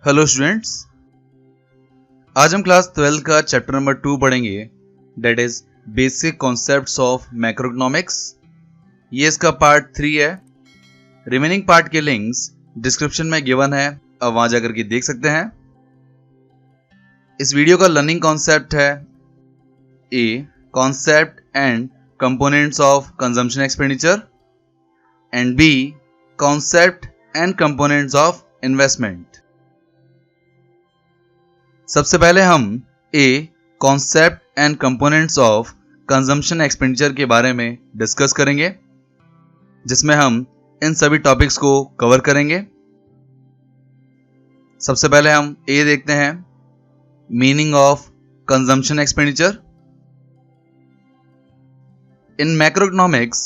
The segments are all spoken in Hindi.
हेलो स्टूडेंट्स, आज हम क्लास 12 का चैप्टर नंबर 2 पढ़ेंगे, that is basic concepts of macroeconomics. ये इसका पार्ट 3 है। रिमेनिंग पार्ट के लिंक्स डिस्क्रिप्शन में गिवन है, अब वहां जाकर के देख सकते हैं। इस वीडियो का लर्निंग कॉन्सेप्ट है A concept and components of consumption expenditure and B concept and components of investment. सबसे पहले हम A concept and components of consumption expenditure के बारे में डिस्कस करेंगे, जिसमें हम इन सभी टॉपिक्स को कवर करेंगे। सबसे पहले हम ए देखते हैं, meaning of consumption expenditure. In macroeconomics,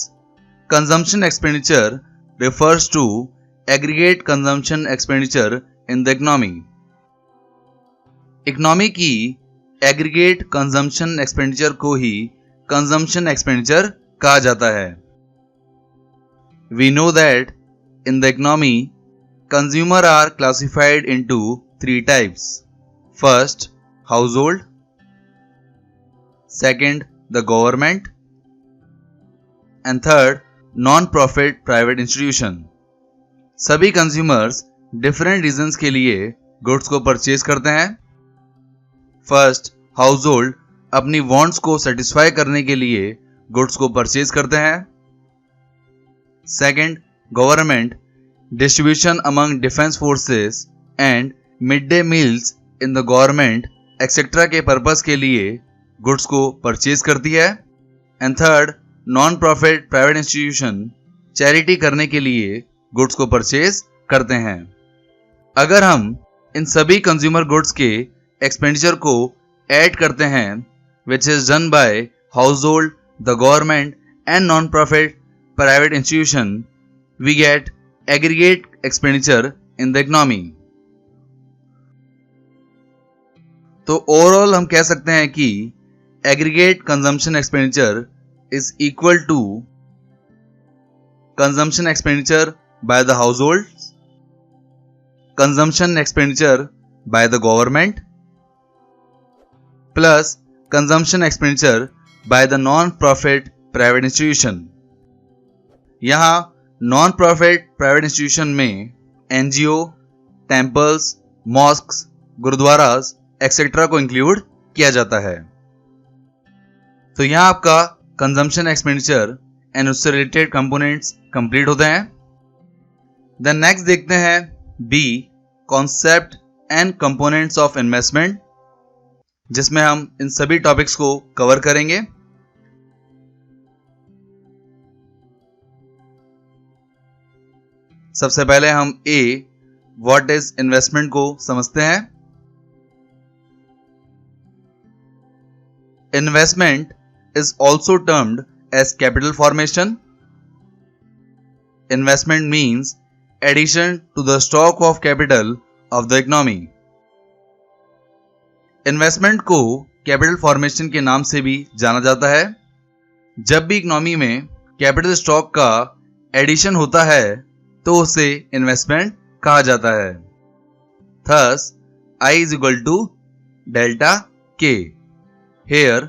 consumption expenditure refers to aggregate consumption expenditure in the economy. Economy की एग्रीगेट कंजम्पशन एक्सपेंडिचर को ही कंजम्पशन एक्सपेंडिचर कहा जाता है। We know that in the economy consumer are classified into 3 types. First, household, second the government and third non profit private institution. सभी कंज्यूमर्स डिफरेंट रीजंस के लिए गुड्स को परचेज करते हैं। फर्स्ट, हाउसहोल्ड अपनी वांट्स को सेटिस्फाई करने के लिए गुड्स को परचेज करते हैं। Second, government distribution among defence forces and mid day meals in the government etcetera के पर्पस के लिए गुड्स को परचेज करती है। And third, non profit private institution charity करने के लिए गुड्स को परचेज करते हैं। अगर हम इन सभी कंज्यूमर गुड्स के एक्सपेंडिचर को ऐड करते हैं, which is done by household, the government and non profit private institution, we get aggregate expenditure in the economy. तो ओवरऑल हम कह सकते हैं कि aggregate consumption expenditure is equal to consumption expenditure by the households, consumption expenditure by the government plus consumption expenditure by the non-profit private institution। यहाँ non-profit private institution में NGO, temples, mosques, gurdwaras etcetera को इंक्लूड किया जाता है। तो यहाँ आपका कंजम्पशन एक्सपेंडिचर एंड उससे रिलेटेड कंपोनेंट्स कंप्लीट होते हैं। देन नेक्स्ट देखते हैं B concept and components of investment, जिसमें हम इन सभी टॉपिक्स को कवर करेंगे। सबसे पहले हम ए व्हाट इज इन्वेस्टमेंट को समझते हैं। Investment is also termed as capital formation. Investment means addition to the stock of capital of the economy. Investment को capital formation के नाम से भी जाना जाता है। जब भी इकोनॉमी में कैपिटल स्टॉक का एडिशन होता है तो उसे इन्वेस्टमेंट कहा जाता है। Thus, I is equal to delta K. Here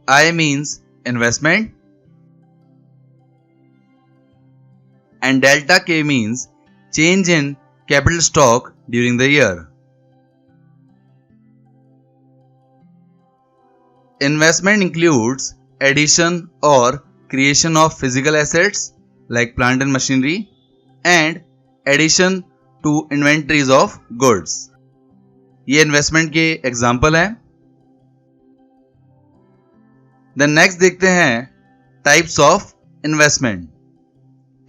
I means investment and delta K means change in capital stock during the year. Investment includes addition or creation of physical assets like plant and machinery and addition to inventories of goods. ये investment के example हैं। देन नेक्स्ट देखते हैं टाइप्स ऑफ इन्वेस्टमेंट।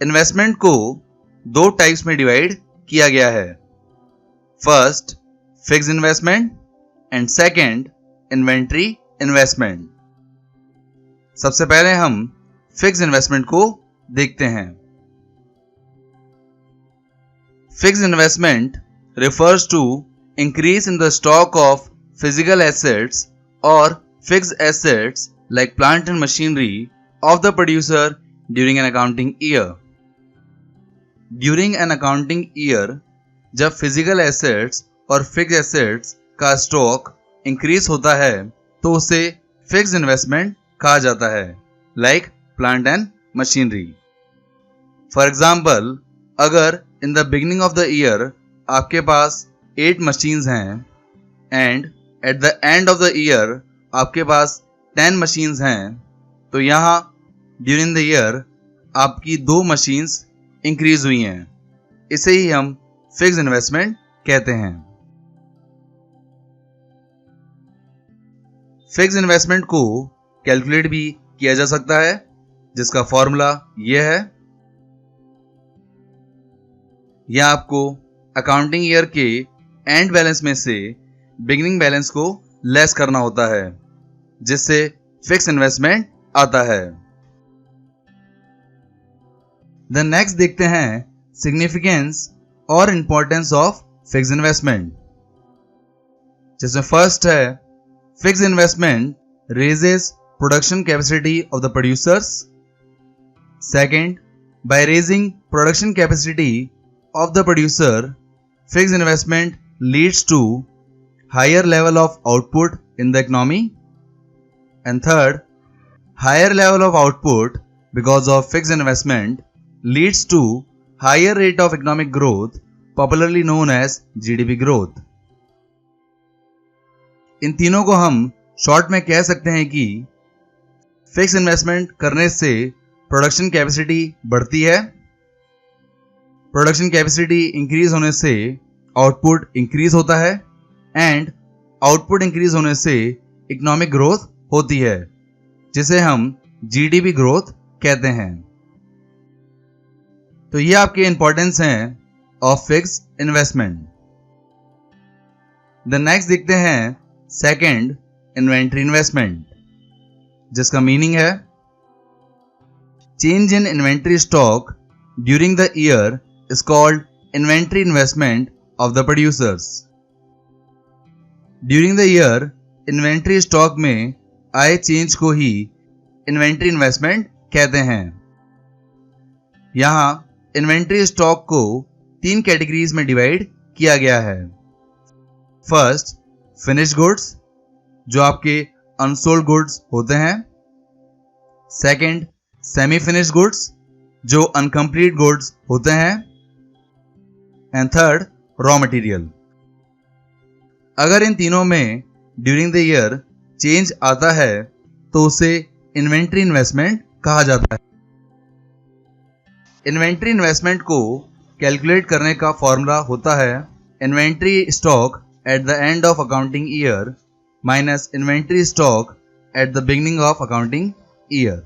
इन्वेस्टमेंट को 2 टाइप्स में डिवाइड किया गया है। First, fix investment and second, inventory investment. सबसे पहले हम फिक्स इन्वेस्टमेंट को देखते हैं। Fix investment refers to increase in the stock of physical assets or fixed assets like plant and machinery of the producer during an accounting year. During an accounting year, जब फिजिकल एसेट्स और फिक्स एसेट्स का स्टॉक इंक्रीज होता है तो उसे फिक्स इन्वेस्टमेंट कहा जाता है, like plant and machinery. For example, अगर in the beginning of the year आपके पास 8 मशीन्स हैं and at the end of the year आपके पास 10 मशीन्स हैं, तो यहाँ ड्यूरिंग द ईयर आपकी 2 मशीन्स इंक्रीज हुई हैं। इसे ही हम फिक्स इन्वेस्टमेंट कहते हैं। फिक्स इन्वेस्टमेंट को कैलकुलेट भी किया जा सकता है, जिसका फॉर्मूला यह है। यह आपको अकाउंटिंग ईयर के एंड बैलेंस में से बिगिनिंग बैलेंस को लेस करना होता है, जिससे फिक्स इन्वेस्टमेंट आता है। द नेक्स्ट देखते हैं सिग्निफिकेंस और इंपॉर्टेंस ऑफ फिक्स इन्वेस्टमेंट, जिसमें फर्स्ट है fix investment raises production capacity of the producers. Second, by raising production capacity of the producer, fixed investment leads to higher level of output in the economy. And third, higher level of output because of fixed investment leads to higher rate of economic growth, popularly known as GDP growth. इन तीनों को हम शॉर्ट में कह सकते हैं कि फिक्स इन्वेस्टमेंट करने से प्रोडक्शन कैपेसिटी बढ़ती है, प्रोडक्शन कैपेसिटी इंक्रीज होने से आउटपुट इंक्रीज होता है एंड आउटपुट इंक्रीज होने से इकोनॉमिक ग्रोथ होती है, जिसे हम जीडीपी ग्रोथ कहते हैं। तो ये आपके इंपॉर्टेंस हैं of fix investment. The next देखते हैं सेकंड, इन्वेंट्री इन्वेस्टमेंट, जिसका मीनिंग है change in inventory stock during the year is called inventory investment of the producers. During the year, inventory stock में आए चेंज को ही inventory investment कहते हैं। यहाँ inventory stock को 3 कैटेगरीज में डिवाइड किया गया है। फर्स्ट, finished goods, जो आपके unsold goods होते हैं। सेकंड, semi finished goods, जो अनकम्प्लीट गुड्स होते हैं। And third, raw material. अगर इन तीनों में ड्यूरिंग द ईयर चेंज आता है तो उसे इन्वेंट्री इन्वेस्टमेंट कहा जाता है। इन्वेंट्री इन्वेस्टमेंट को कैलकुलेट करने का फॉर्मूला होता है inventory stock at the end of accounting year minus inventory stock at the beginning of accounting year.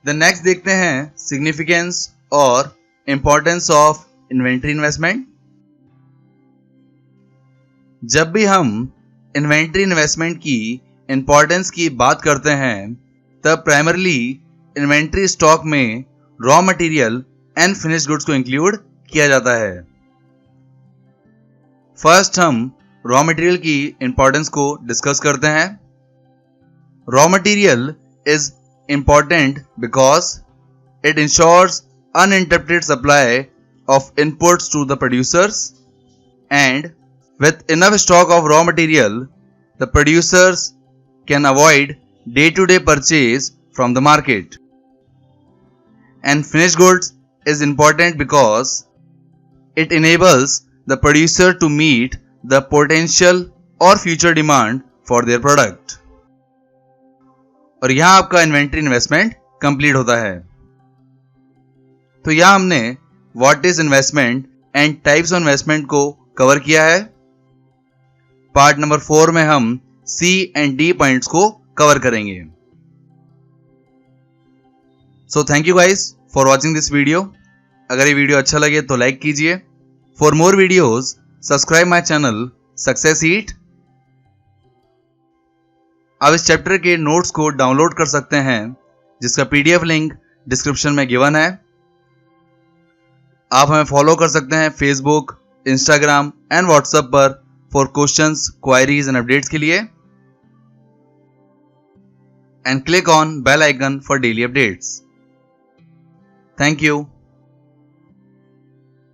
The next देखते हैं सिग्निफिकेंस और इंपॉर्टेंस ऑफ इन्वेंट्री इन्वेस्टमेंट। जब भी हम इन्वेंट्री इन्वेस्टमेंट की इंपॉर्टेंस की बात करते हैं तब प्राइमरली इन्वेंट्री स्टॉक में raw material and finished goods को इंक्लूड किया जाता है। फर्स्ट हम रॉ मटेरियल की इंपॉर्टेंस को डिस्कस करते हैं। Raw material is important because it ensures uninterrupted supply of inputs to the producers, and with enough stock of raw material, the producers can avoid day-to-day purchase from the market. And finished goods is important because it enables the producer to meet the potential or future demand for their product. और यहां आपका इन्वेंट्री इन्वेस्टमेंट कंप्लीट होता है। तो यहां हमने what is investment and types of investment को कवर किया है। पार्ट नंबर 4 में हम सी एंड डी पॉइंट्स को कवर करेंगे। So thank you guys for watching this video. अगर ये वीडियो अच्छा लगे तो लाइक कीजिए। For more videos subscribe my channel success eat. आप इस चैप्टर के नोट्स को डाउनलोड कर सकते हैं, जिसका पीडीएफ लिंक डिस्क्रिप्शन में गिवन है। आप हमें फॉलो कर सकते हैं फेसबुक, इंस्टाग्राम एंड व्हाट्सएप पर for questions, queries and updates के लिए। And click on bell icon for daily updates. Thank you.